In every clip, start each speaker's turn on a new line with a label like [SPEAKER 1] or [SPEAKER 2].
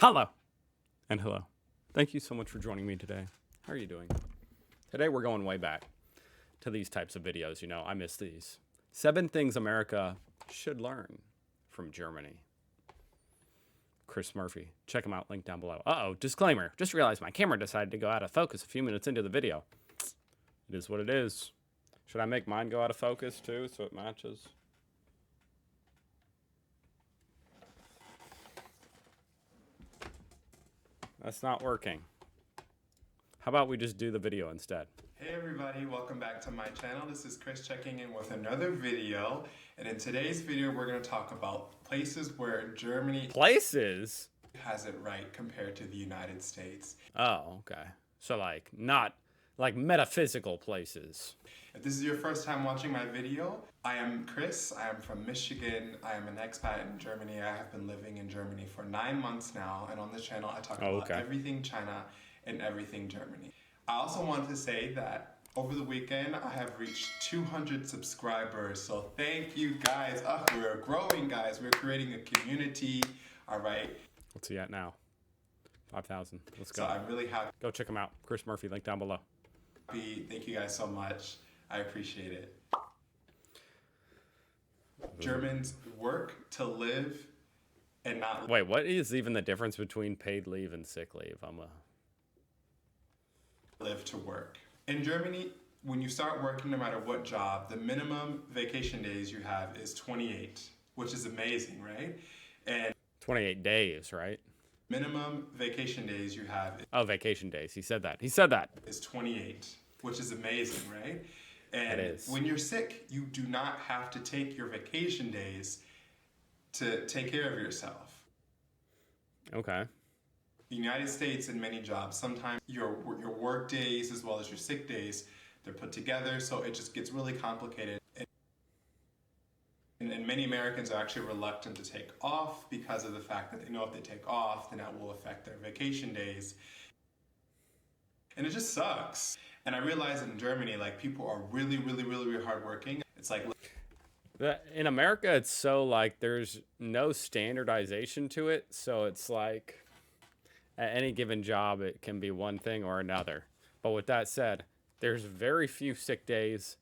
[SPEAKER 1] Hello and hello. Thank you so much for joining me today. How are you doing? Today we're going way back to these types of videos. You know, I miss these. 7 things America should learn from Germany. Chris Murphy. Check him out, link down below. Uh-oh, disclaimer. Just realized my camera decided to go out of focus a few minutes into the video. It is what it is. Should I make mine go out of focus too so it matches? That's not working. How about we just do the video instead?
[SPEAKER 2] Hey everybody, welcome back to my channel. This is Chris checking in with another video. And in today's video, we're going to talk about places where Germany
[SPEAKER 1] Places?
[SPEAKER 2] has it right compared to the United States.
[SPEAKER 1] Oh, okay. So like not like metaphysical places.
[SPEAKER 2] If this is your first time watching my video, I am Chris. I am from Michigan. I am an expat in Germany. I have been living in Germany for 9 months now. And on this channel, I talk about everything China and everything Germany. I also want to say that over the weekend, I have reached 200 subscribers. So thank you guys. We're growing, guys. We're creating a community. All right.
[SPEAKER 1] What's he at now? 5,000. Let's go.
[SPEAKER 2] So I'm really happy.
[SPEAKER 1] Go check him out. Chris Murphy, link down below.
[SPEAKER 2] Thank you guys so much. I appreciate it. Germans work to live and not
[SPEAKER 1] Wait, what is even the difference between paid leave and sick leave?
[SPEAKER 2] live to work. In Germany, when you start working, no matter what job, the minimum vacation days you have is 28, which is amazing, right? And
[SPEAKER 1] 28 days, right?
[SPEAKER 2] minimum vacation days you have
[SPEAKER 1] Oh, vacation days. He said that. He said that.
[SPEAKER 2] is 28, which is amazing, right? And
[SPEAKER 1] It is.
[SPEAKER 2] when you're sick, you do not have to take your vacation days to take care of yourself.
[SPEAKER 1] Okay.
[SPEAKER 2] The United States, in many jobs, sometimes your work days as well as your sick days, they're put together, so it just gets really complicated. And many Americans are actually reluctant to take off because of the fact that they know if they take off, then that will affect their vacation days. And it just sucks. And I realize in Germany, like, people are really, really, really, really hardworking. It's like,
[SPEAKER 1] In America, it's so like there's no standardization to it. So it's like at any given job, it can be one thing or another. But with that said, there's very few sick days.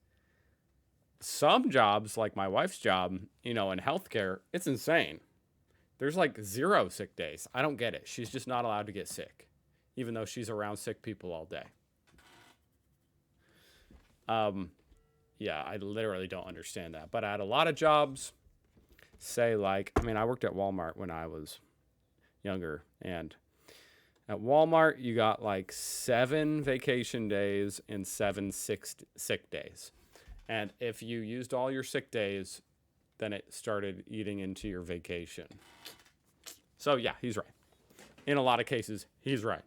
[SPEAKER 1] Some jobs, like my wife's job, you know, in healthcare, it's insane. There's like 0 sick days. I don't get it. She's just not allowed to get sick, even though she's around sick people all day. Yeah, I literally don't understand that. But I had a lot of jobs, say like, I mean, I worked at Walmart when I was younger, and at Walmart, you got like 7 vacation days and 7 sick days. And if you used all your sick days, then it started eating into your vacation. So yeah, he's right. In a lot of cases, he's right.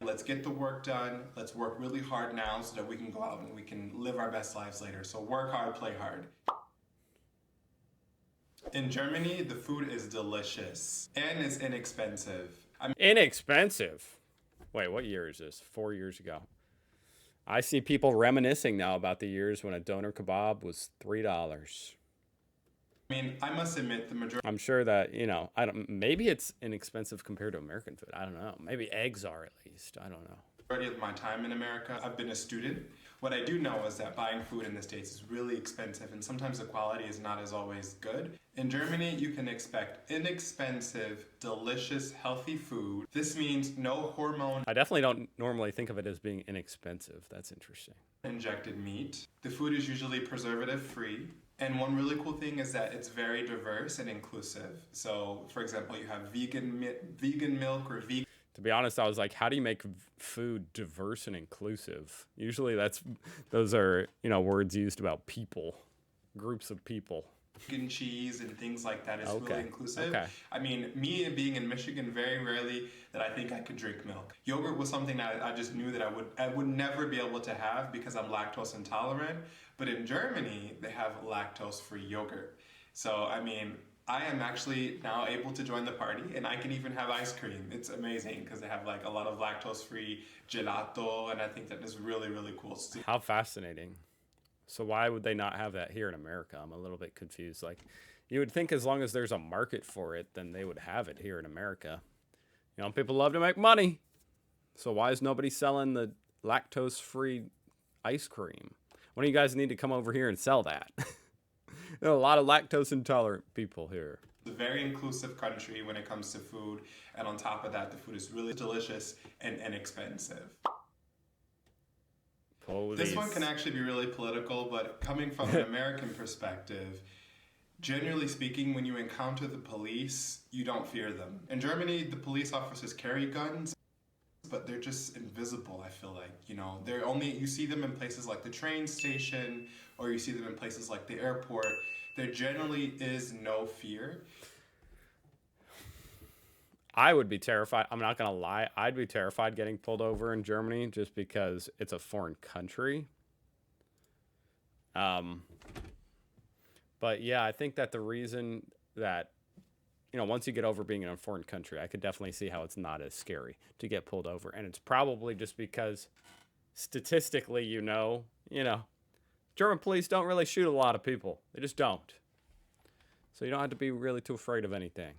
[SPEAKER 2] let's get the work done. Let's work really hard now so that we can go out and we can live our best lives later. So work hard, play hard. In Germany, the food is delicious and it's inexpensive.
[SPEAKER 1] Inexpensive. Wait, what year is this? 4 years ago. I see people reminiscing now about the years when a doner kebab was $3.
[SPEAKER 2] I must admit the majority
[SPEAKER 1] I'm sure that, you know, maybe it's inexpensive compared to American food. I don't know. Maybe eggs are at least. I don't know.
[SPEAKER 2] of my time in America, I've been a student. What I do know is that buying food in the States is really expensive and sometimes the quality is not as always good. In Germany, you can expect inexpensive, delicious, healthy food. This means no hormone
[SPEAKER 1] I definitely don't normally think of it as being inexpensive. That's interesting.
[SPEAKER 2] injected meat. The food is usually preservative free. And one really cool thing is that it's very diverse and inclusive. So, for example, you have vegan milk or vegan.
[SPEAKER 1] To be honest, I was like, how do you make food diverse and inclusive? Usually those are, you know, words used about people, groups of people.
[SPEAKER 2] Vegan cheese and things like that is
[SPEAKER 1] Okay.
[SPEAKER 2] really inclusive.
[SPEAKER 1] Okay.
[SPEAKER 2] Me being in Michigan, very rarely that I think I could drink milk. Yogurt was something that I just knew that I would never be able to have because I'm lactose intolerant. But in Germany, they have lactose-free yogurt. So, I am actually now able to join the party and I can even have ice cream. It's amazing because they have like a lot of lactose-free gelato and I think that is really, really cool.
[SPEAKER 1] How fascinating. So why would they not have that here in America? I'm a little bit confused. Like, you would think as long as there's a market for it, then they would have it here in America. You know, people love to make money. So why is nobody selling the lactose-free ice cream? One of you guys need to come over here and sell that. There are a lot of lactose intolerant people here.
[SPEAKER 2] It's a very inclusive country when it comes to food. And on top of that, the food is really delicious and inexpensive.
[SPEAKER 1] Police.
[SPEAKER 2] This one can actually be really political, but coming from an American perspective, generally speaking, when you encounter the police, you don't fear them. In Germany, the police officers carry guns, but they're just invisible, I feel like. You know, you see them in places like the train station, or you see them in places like the airport. There generally is no fear.
[SPEAKER 1] I would be terrified. I'm not going to lie. I'd be terrified getting pulled over in Germany just because it's a foreign country. But yeah, I think that the reason that, you know, once you get over being in a foreign country, I could definitely see how it's not as scary to get pulled over. And it's probably just because statistically, you know, German police don't really shoot a lot of people. They just don't. So you don't have to be really too afraid of anything.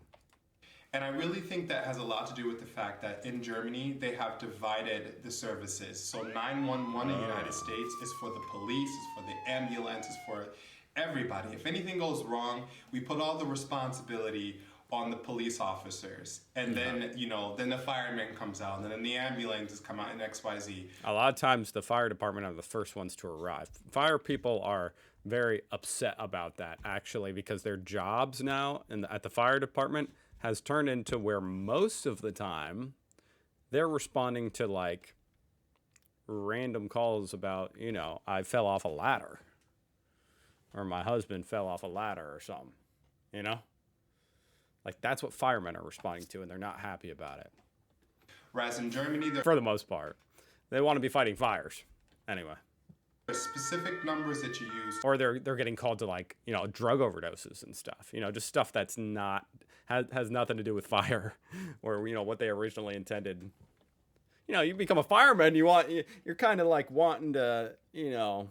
[SPEAKER 2] And I really think that has a lot to do with the fact that in Germany, they have divided the services. So 911 in the United States is for the police, is for the ambulance, is for everybody. If anything goes wrong, we put all the responsibility on the police officers. And then, you know, then the fireman comes out, and then the ambulances come out in XYZ.
[SPEAKER 1] A lot of times the fire department are the first ones to arrive. Fire people are very upset about that, actually, because their jobs now at the fire department has turned into where most of the time they're responding to like random calls about, you know, I fell off a ladder or my husband fell off a ladder or something, you know? Like that's what firemen are responding to, and they're not happy about it.
[SPEAKER 2] Whereas in Germany,
[SPEAKER 1] for the most part, they want to be fighting fires anyway.
[SPEAKER 2] There's specific numbers that you use,
[SPEAKER 1] or they're getting called to like, you know, drug overdoses and stuff, you know, just stuff that's not has nothing to do with fire or, you know, what they originally intended. You know, you become a fireman, you're kind of like wanting to, you know,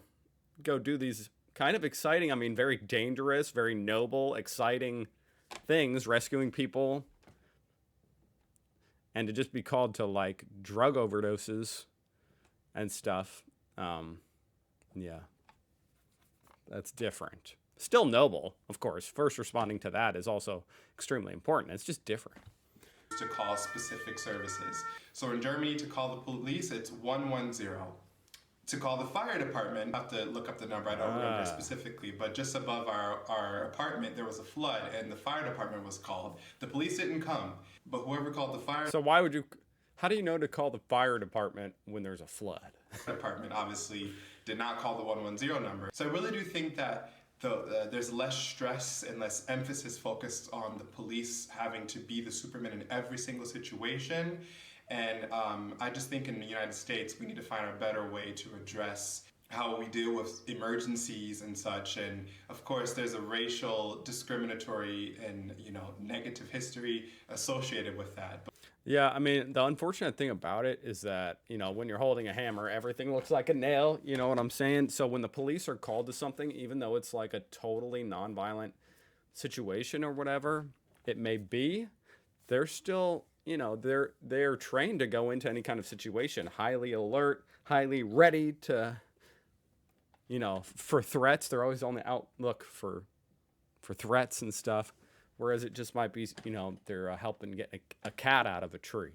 [SPEAKER 1] go do these kind of exciting, I mean, very dangerous, very noble, exciting things, rescuing people, and to just be called to like drug overdoses and stuff. Yeah, that's different. Still noble, of course. First responding to that is also extremely important. It's just different.
[SPEAKER 2] To call specific services. So in Germany, to call the police, it's 110. To call the fire department, I have to look up the number, I don't remember specifically, but just above our apartment, there was a flood, and the fire department was called. The police didn't come, but whoever called the fire...
[SPEAKER 1] So how do you know to call the fire department when there's a flood?
[SPEAKER 2] The department obviously did not call the 110 number. So I really do think that there's less stress and less emphasis focused on the police having to be the Superman in every single situation. And I just think in the United States, we need to find a better way to address how we deal with emergencies and such. And of course, there's a racial, discriminatory, and, you know, negative history associated with that.
[SPEAKER 1] Yeah, I mean, the unfortunate thing about it is that, you know, when you're holding a hammer, everything looks like a nail, you know what I'm saying? So when the police are called to something, even though it's like a totally nonviolent situation or whatever it may be, they're still, you know, they're trained to go into any kind of situation, highly alert, highly ready to, you know, for threats. They're always on the outlook for threats and stuff. Whereas it just might be, you know, they're helping get a cat out of a tree.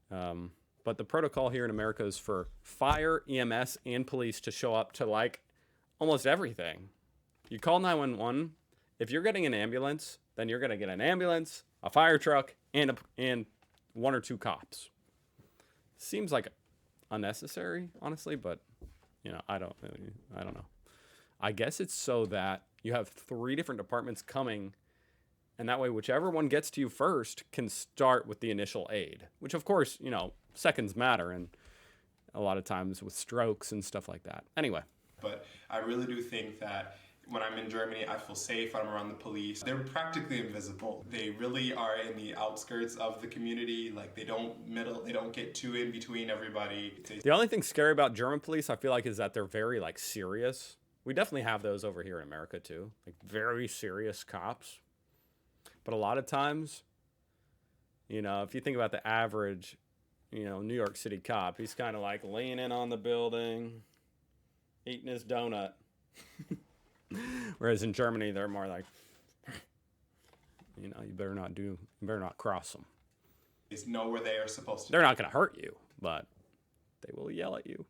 [SPEAKER 1] But the protocol here in America is for fire, EMS, and police to show up to like almost everything. You call 911. If you're getting an ambulance, then you're going to get an ambulance, a fire truck, and one or two cops. Seems like unnecessary, honestly, but, you know, I don't know. I guess it's so that you have 3 different departments coming, and that way whichever one gets to you first can start with the initial aid, which of course, you know, seconds matter, and a lot of times with strokes and stuff like that. Anyway.
[SPEAKER 2] But I really do think that when I'm in Germany, I feel safe when I'm around the police. They're practically invisible. They really are in the outskirts of the community. Like they don't get too in between everybody.
[SPEAKER 1] The only thing scary about German police, I feel like, is that they're very like serious. We definitely have those over here in America too, like very serious cops. But a lot of times, if you think about the average, New York City cop, he's kind of like leaning on the building, eating his donut. Whereas in Germany, they're more like, you better not cross them.
[SPEAKER 2] Know where they are supposed to
[SPEAKER 1] They're not going to hurt you, but they will yell at you.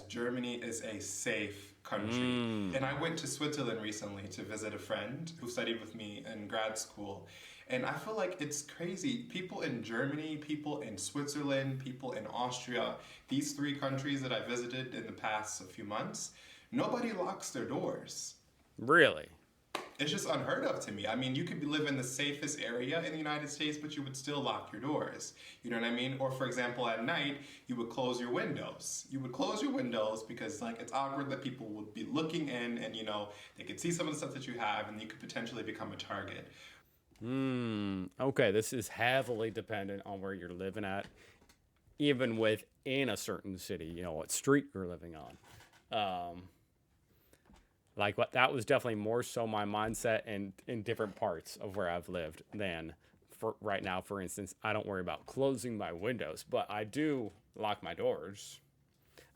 [SPEAKER 2] Germany is a safe country. And I went to Switzerland recently to visit a friend who studied with me in grad school. And I feel like it's crazy. People in Germany, people in Switzerland, people in Austria, these 3 countries that I visited in the past few months, nobody locks their doors.
[SPEAKER 1] Really?
[SPEAKER 2] It's just unheard of to me. I mean, you could live in the safest area in the United States, but you would still lock your doors. You know what I mean? Or for example, at night, you would close your windows. You would close your windows because it's awkward that people would be looking in and, they could see some of the stuff that you have and you could potentially become a target.
[SPEAKER 1] Okay, this is heavily dependent on where you're living at, even within a certain city, what street you're living on. That was definitely more so my mindset in different parts of where I've lived than for right now. For instance, I don't worry about closing my windows, but I do lock my doors.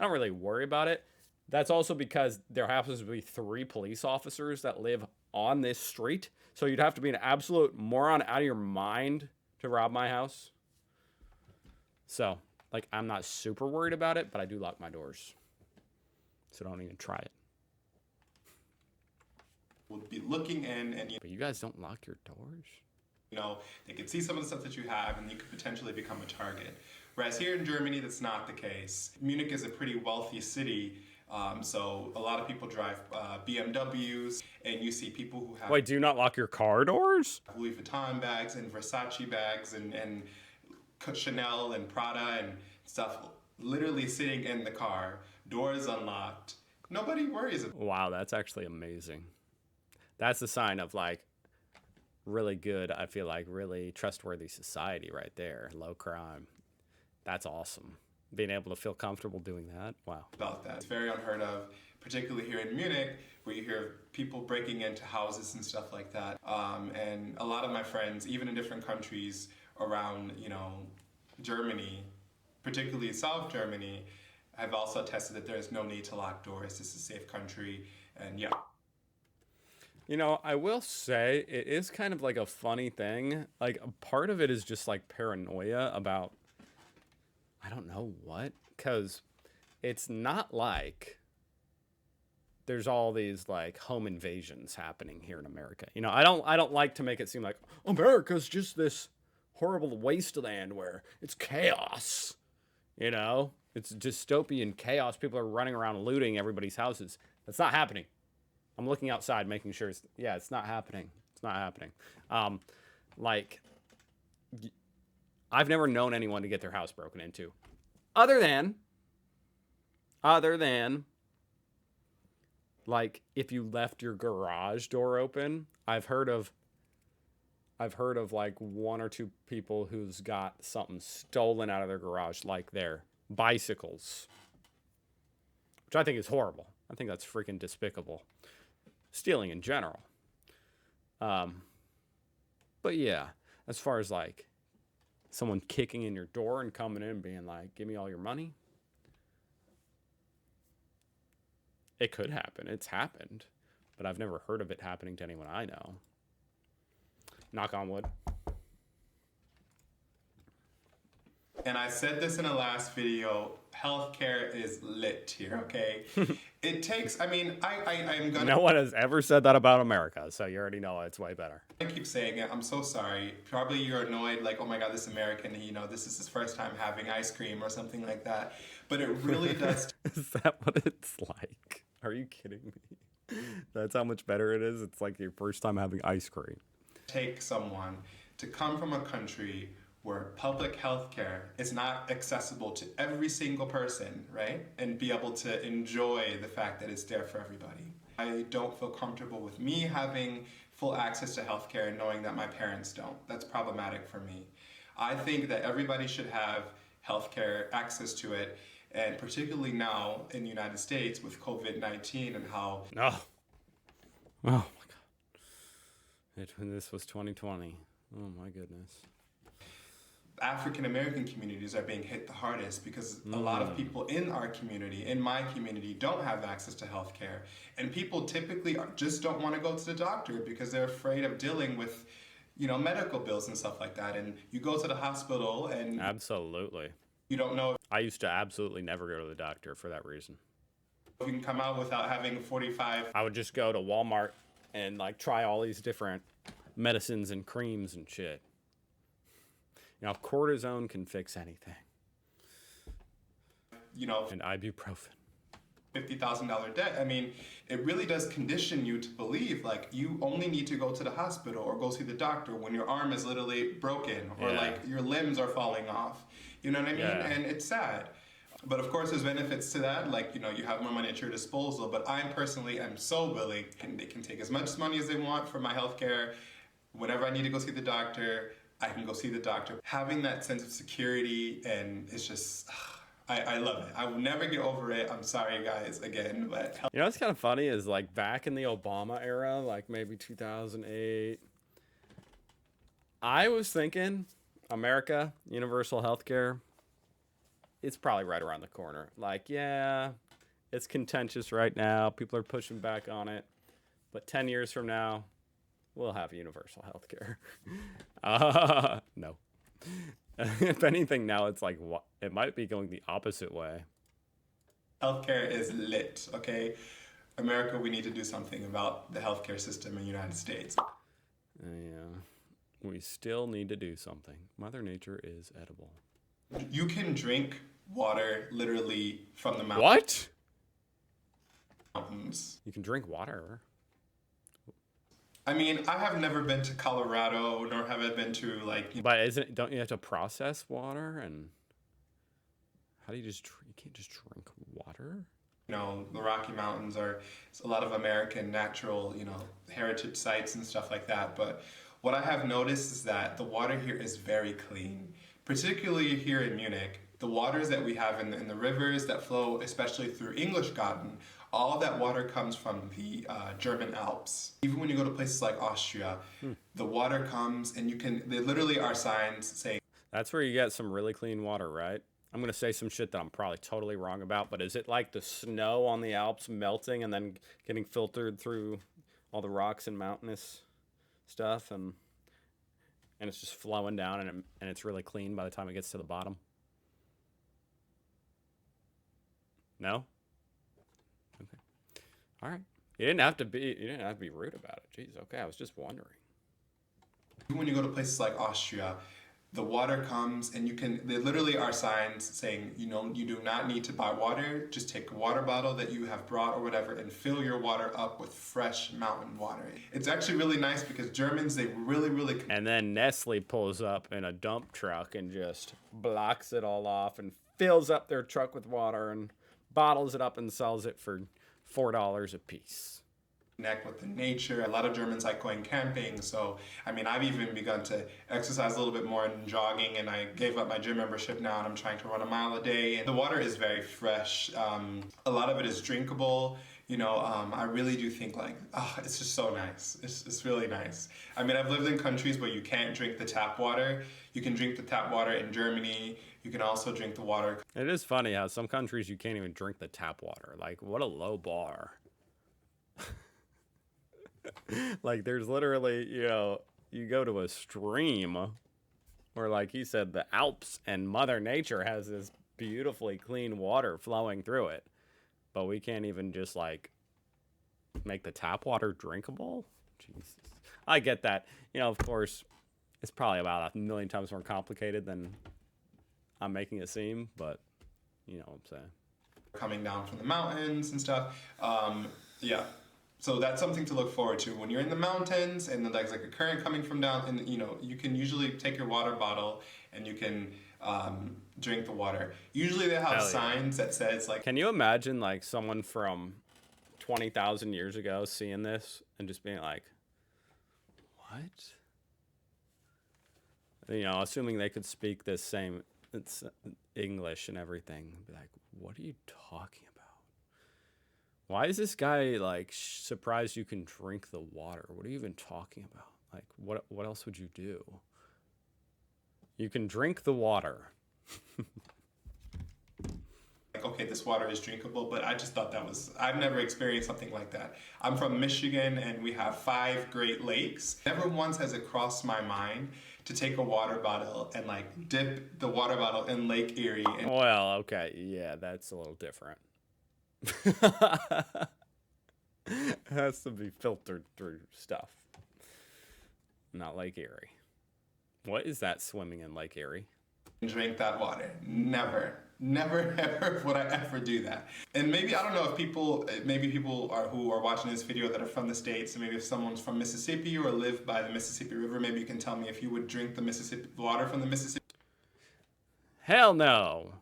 [SPEAKER 1] I don't really worry about it. That's also because there happens to be 3 police officers that live on this street. So you'd have to be an absolute moron out of your mind to rob my house. So, I'm not super worried about it, but I do lock my doors. So don't even try it.
[SPEAKER 2] Would be looking in and
[SPEAKER 1] But you guys don't lock your doors?
[SPEAKER 2] They could see some of the stuff that you have and you could potentially become a target. Whereas here in Germany, that's not the case. Munich is a pretty wealthy city, so a lot of people drive BMWs, and you see people who have...
[SPEAKER 1] Wait, do you not lock your car doors?
[SPEAKER 2] Louis Vuitton bags and Versace bags and Chanel and Prada and stuff literally sitting in the car, doors unlocked. Nobody worries about it.
[SPEAKER 1] Wow, that's actually amazing. That's a sign of really good, I feel like, really trustworthy society right there. Low crime. That's awesome. Being able to feel comfortable doing that. Wow.
[SPEAKER 2] About that. It's very unheard of, particularly here in Munich, where you hear people breaking into houses and stuff like that. And a lot of my friends, even in different countries around, Germany, particularly South Germany, have also attested that there is no need to lock doors. This is a safe country. And yeah.
[SPEAKER 1] I will say it is kind of like a funny thing. A part of it is just paranoia about, I don't know what, because it's not like there's all these home invasions happening here in America. I don't like to make it seem like America's just this horrible wasteland where it's chaos. It's dystopian chaos. People are running around looting everybody's houses. That's not happening. I'm looking outside, making sure it's not happening. It's not happening. I've never known anyone to get their house broken into, other than, if you left your garage door open. I've heard of 1 or 2 people who's got something stolen out of their garage, like their bicycles, which I think is horrible. I think that's freaking despicable. Stealing in general. But yeah, as far as someone kicking in your door and coming in and being like, give me all your money. It could happen. It's happened. But I've never heard of it happening to anyone I know. Knock on wood.
[SPEAKER 2] And I said this in a last video, healthcare is lit here, okay? It takes, I'm gonna...
[SPEAKER 1] No one has ever said that about America, so you already know it's way better.
[SPEAKER 2] I keep saying it, I'm so sorry. Probably you're annoyed, oh my God, this American, this is his first time having ice cream or something like that. But it really does...
[SPEAKER 1] Is that what it's like? Are you kidding me? That's how much better it is? It's like your first time having ice cream.
[SPEAKER 2] Take someone to come from a country where public health care is not accessible to every single person, right? And be able to enjoy the fact that it's there for everybody. I don't feel comfortable with me having full access to health care and knowing that my parents don't. That's problematic for me. I think that everybody should have health care, access to it, and particularly now in the United States with COVID-19 and how...
[SPEAKER 1] Oh, Oh my God. This was 2020. Oh my goodness.
[SPEAKER 2] African American communities are being hit the hardest because a lot of people in our community, in my community, don't have access to healthcare. And people typically just don't want to go to the doctor because they're afraid of dealing with, medical bills and stuff like that. And you go to the hospital and
[SPEAKER 1] absolutely,
[SPEAKER 2] you don't know.
[SPEAKER 1] I used to absolutely never go to the doctor for that reason.
[SPEAKER 2] If you can come out without having 45.
[SPEAKER 1] I would just go to Walmart and like try all these different medicines and creams and shit. Cortisone can fix anything. And ibuprofen.
[SPEAKER 2] $50,000 debt. I mean, it really does condition you to believe like you only need to go to the hospital or go see the doctor when your arm is literally broken or like your limbs are falling off. You know what I mean?
[SPEAKER 1] Yeah.
[SPEAKER 2] And it's sad. But of course, there's benefits to that. Like, you have more money at your disposal. But I personally am so willing, and they can take as much money as they want for my healthcare. Whenever I need to go see the doctor, I can go see the doctor. Having that sense of security, and it's just, I love it. I will never get over it. I'm sorry, guys, again, but.
[SPEAKER 1] What's kind of funny is like back in the Obama era, like maybe 2008, I was thinking America, universal healthcare, it's probably right around the corner. Like, yeah, it's contentious right now. People are pushing back on it. But 10 years from now, we'll have universal healthcare. No. If anything, now it's like, it might be going the opposite way.
[SPEAKER 2] Healthcare is lit, okay? America, we need to do something about the healthcare system in the United States.
[SPEAKER 1] Yeah. We still need to do something. Mother Nature is edible.
[SPEAKER 2] You can drink water literally from the mountains.
[SPEAKER 1] What?
[SPEAKER 2] Mountains.
[SPEAKER 1] You can drink water.
[SPEAKER 2] I mean, I have never been to Colorado, nor have I been to
[SPEAKER 1] But don't you have to process water? And how do you can't just drink water?
[SPEAKER 2] The Rocky Mountains are a lot of American natural, heritage sites and stuff like that. But what I have noticed is that the water here is very clean, particularly here in Munich. The waters that we have in the rivers that flow, especially through English-Garten, all that water comes from the German Alps. Even when you go to places like Austria, the water comes and there literally are signs saying...
[SPEAKER 1] That's where you get some really clean water, right? I'm going to say some shit that I'm probably totally wrong about, but is it like the snow on the Alps melting and then getting filtered through all the rocks and mountainous stuff and it's just flowing down and it's really clean by the time it gets to the bottom? No? Okay. All right. You didn't have to be rude about it. Jeez, okay. I was just wondering.
[SPEAKER 2] When you go to places like Austria, the water comes and there literally are signs saying, you do not need to buy water. Just take a water bottle that you have brought or whatever and fill your water up with fresh mountain water. It's actually really nice because Germans, they really, really... And
[SPEAKER 1] then Nestle pulls up in a dump truck and just blocks it all off and fills up their truck with water and bottles it up and sells it for $4 a piece.
[SPEAKER 2] Connect with the nature. A lot of Germans like going camping, so I've even begun to exercise a little bit more and jogging, and I gave up my gym membership now and I'm trying to run a mile a day. And the water is very fresh. A lot of it is drinkable. I really do think it's just so nice. It's really nice. I've lived in countries where you can't drink the tap water. You can drink the tap water in Germany. You can also drink the water.
[SPEAKER 1] It is funny how some countries you can't even drink the tap water. Like, what a low bar. Like, there's literally, you go to a stream where, like he said, the Alps and Mother Nature has this beautifully clean water flowing through it. But we can't even just, like, make the tap water drinkable? Jesus. I get that. Of course, it's probably about 1,000,000 times more complicated than I'm making it seem, but you know what I'm saying.
[SPEAKER 2] Coming down from the mountains and stuff. Yeah. So that's something to look forward to. When you're in the mountains and there's like a current coming from down, and you can usually take your water bottle and you can drink the water. Usually they have signs that says like... Can
[SPEAKER 1] you imagine like someone from 20,000 years ago seeing this and just being like, what? Assuming they could speak this same English and everything. Be like, what are you talking about? Why is this guy like surprised you can drink the water? What are you even talking about? Like, what else would you do? You can drink the water.
[SPEAKER 2] Like, okay, this water is drinkable, but I just thought I've never experienced something like that. I'm from Michigan and we have 5 Great Lakes. Never once has it crossed my mind to take a water bottle and like dip the water bottle in Lake Erie.
[SPEAKER 1] Well, okay, yeah, that's a little different. It has to be filtered through stuff. Not Lake Erie. What is that swimming in Lake Erie?
[SPEAKER 2] Drink that water. Never. Never ever would I ever do that. And maybe, I don't know if maybe people who are watching this video that are from the States, and maybe if someone's from Mississippi or live by the Mississippi River, maybe you can tell me if you would drink the Mississippi water from the Mississippi.
[SPEAKER 1] Hell no.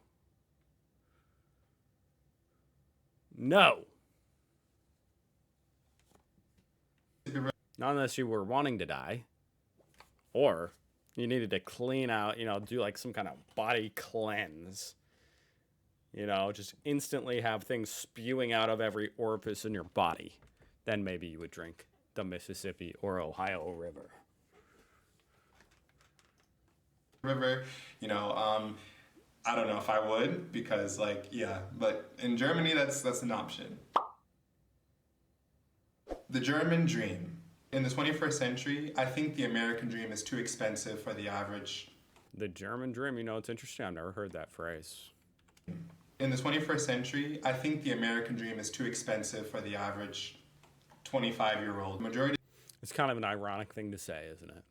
[SPEAKER 1] No. Not unless you were wanting to die. Or you needed to clean out, do like some kind of body cleanse. Just instantly have things spewing out of every orifice in your body. Then maybe you would drink the Mississippi or Ohio River.
[SPEAKER 2] I don't know if I would, because but in Germany that's an option. The German dream. In the 21st century, I think the American dream is too expensive for the average.
[SPEAKER 1] The German dream, it's interesting. I've never heard that phrase.
[SPEAKER 2] In the 21st century, I think the American dream is too expensive for the average 25-year-old.
[SPEAKER 1] It's kind of an ironic thing to say, isn't it?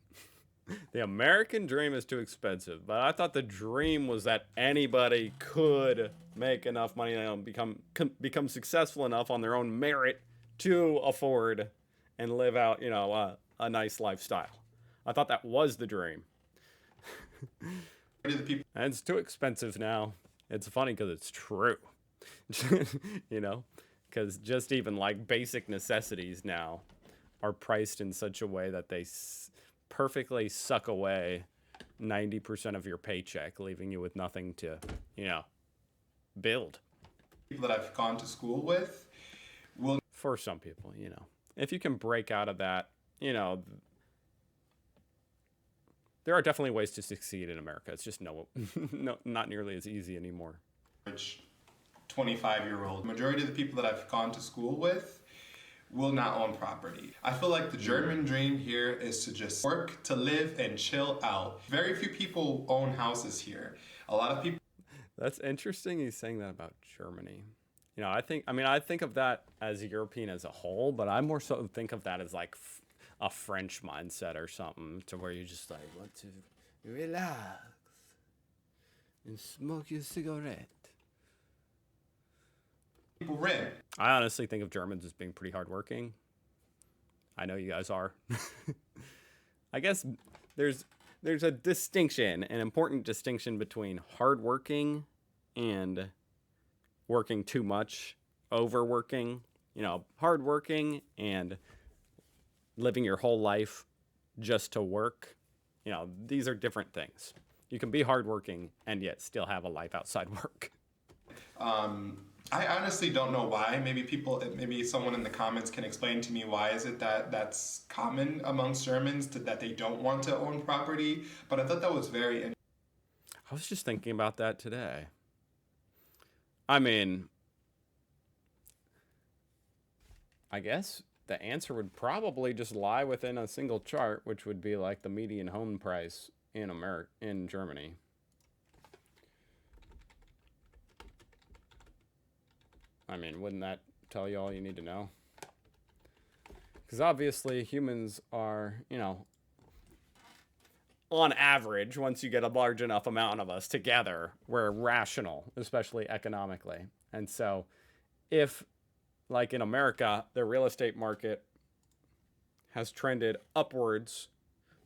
[SPEAKER 1] The American dream is too expensive, but I thought the dream was that anybody could make enough money and become successful enough on their own merit to afford and live out, a nice lifestyle. I thought that was the dream. And it's too expensive now. It's funny because it's true. Because just even like basic necessities now are priced in such a way that they perfectly suck away 90% of your paycheck, leaving you with nothing to, build.
[SPEAKER 2] People that I've gone to school with will...
[SPEAKER 1] For some people, if you can break out of that, there are definitely ways to succeed in America. It's just not nearly as easy anymore.
[SPEAKER 2] 25-year-old. Majority of the people that I've gone to school with will not own property. I feel like the German dream here is to just work, to live, and chill out. Very few people own houses here. A lot of people...
[SPEAKER 1] That's interesting he's saying that about Germany. I think of that as European as a whole, but I more so think of that as like a French mindset or something, to where you just like want to relax and smoke your cigarette.
[SPEAKER 2] People rent.
[SPEAKER 1] I honestly think of Germans as being pretty hardworking. I know you guys are. I guess there's a distinction, an important distinction between hardworking and working too much, overworking, hardworking and living your whole life just to work. These are different things. You can be hardworking and yet still have a life outside work.
[SPEAKER 2] I honestly don't know why. Maybe someone in the comments can explain to me why is it that that's common amongst Germans that they don't want to own property. But I thought that was very interesting.
[SPEAKER 1] I was just thinking about that today. I guess the answer would probably just lie within a single chart, which would be like the median home price in Germany. Wouldn't that tell you all you need to know? Because obviously humans are, on average, once you get a large enough amount of us together, we're rational, especially economically. And so if, like in America, the real estate market has trended upwards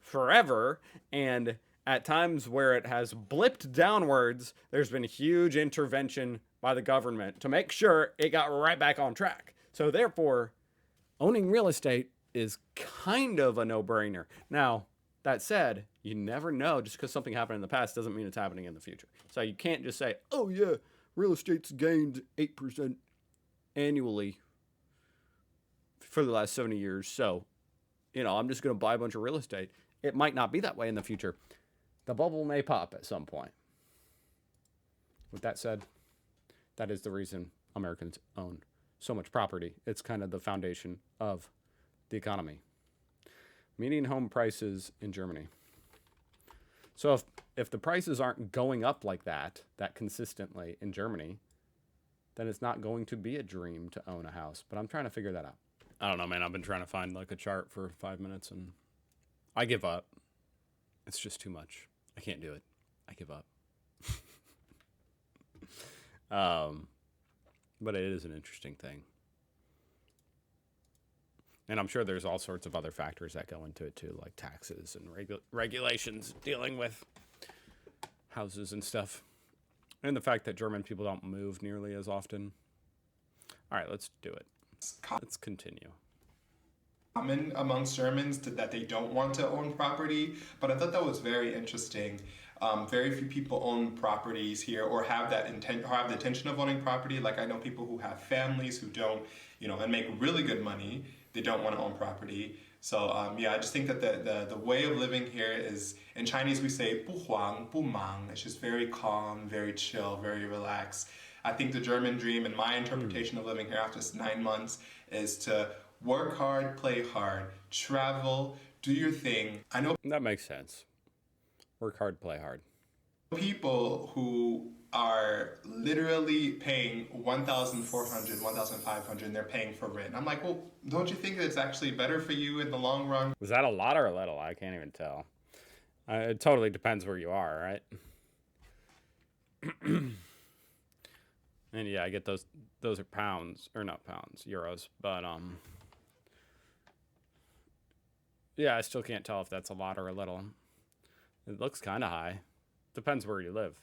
[SPEAKER 1] forever, and at times where it has blipped downwards, there's been huge intervention by the government to make sure it got right back on track. So therefore, owning real estate is kind of a no-brainer. Now, that said, you never know. Just because something happened in the past doesn't mean it's happening in the future. So you can't just say, oh yeah, real estate's gained 8% annually for the last 70 years. So, I'm just going to buy a bunch of real estate. It might not be that way in the future. The bubble may pop at some point. With that said, that is the reason Americans own so much property. It's kind of the foundation of the economy. Median home prices in Germany. So if the prices aren't going up like that consistently in Germany, then it's not going to be a dream to own a house. But I'm trying to figure that out. I don't know, man. I've been trying to find like a chart for 5 minutes and I give up. It's just too much. I can't do it. I give up. But it is an interesting thing. And I'm sure there's all sorts of other factors that go into it too, like taxes and regulations dealing with houses and stuff. And the fact that German people don't move nearly as often. All right, let's do it. Let's continue.
[SPEAKER 2] Common amongst Germans that they don't want to own property, but I thought that was very interesting. Very few people own properties here or have that intent or have the intention of owning property. Like I know people who have families who don't, and make really good money. They don't want to own property. So I just think that the way of living here is, in Chinese we say 不慌不忙. It's just very calm, very chill, very relaxed. I think the German dream, and my interpretation of living here after 9 months, is to work hard, play hard, travel, do your thing. I know
[SPEAKER 1] that makes sense. Work hard, play hard.
[SPEAKER 2] People who are literally paying 1,400, 1,500, and they're paying for rent. I'm like, well, don't you think that it's actually better for you in the long run?
[SPEAKER 1] Was that a lot or a little? I can't even tell. It totally depends where you are, right? And yeah, I get those are pounds, or not pounds, euros, but yeah, I still can't tell if that's a lot or a little. It looks kind of high. Depends where you live.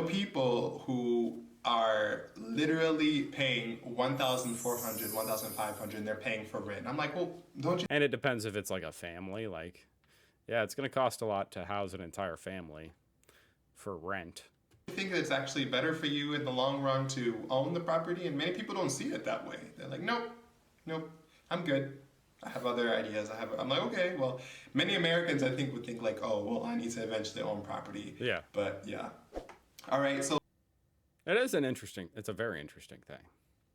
[SPEAKER 2] People who are literally paying 1,400, 1,500, and they're paying for rent. I'm like, well, don't you?
[SPEAKER 1] And it depends if it's like a family. Like, yeah, it's going to cost a lot to house an entire family for rent.
[SPEAKER 2] I think that it's actually better for you in the long run to own the property, and many people don't see it that way. They're like, nope, I'm good. I have other ideas. I'm like, okay, well, many Americans I think would think like, oh, well, I need to eventually own property.
[SPEAKER 1] Yeah.
[SPEAKER 2] But yeah. All right, so
[SPEAKER 1] it's a very interesting thing.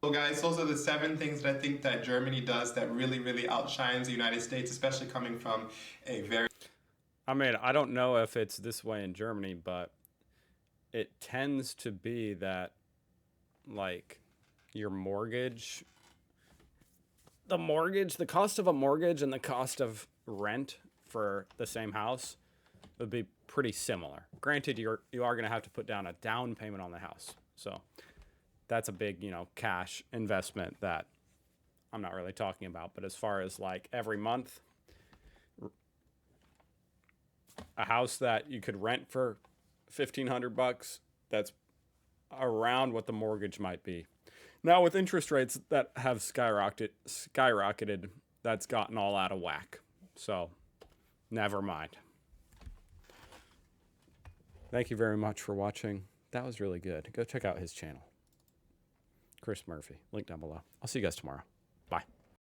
[SPEAKER 2] So guys, those are the 7 things that I think that Germany does that really, really outshines the United States, especially coming from a very...
[SPEAKER 1] I mean, I don't know if it's this way in Germany, but it tends to be that, like, your mortgage, the cost of a mortgage and the cost of rent for the same house would be pretty similar. Granted, you are going to have to put down a down payment on the house. So that's a big, cash investment that I'm not really talking about. But as far as like every month, a house that you could rent for $1,500, that's around what the mortgage might be. Now with interest rates that have skyrocketed, that's gotten all out of whack. So never mind. Thank you very much for watching. That was really good. Go check out his channel. Chris Murphy. Link down below. I'll see you guys tomorrow. Bye.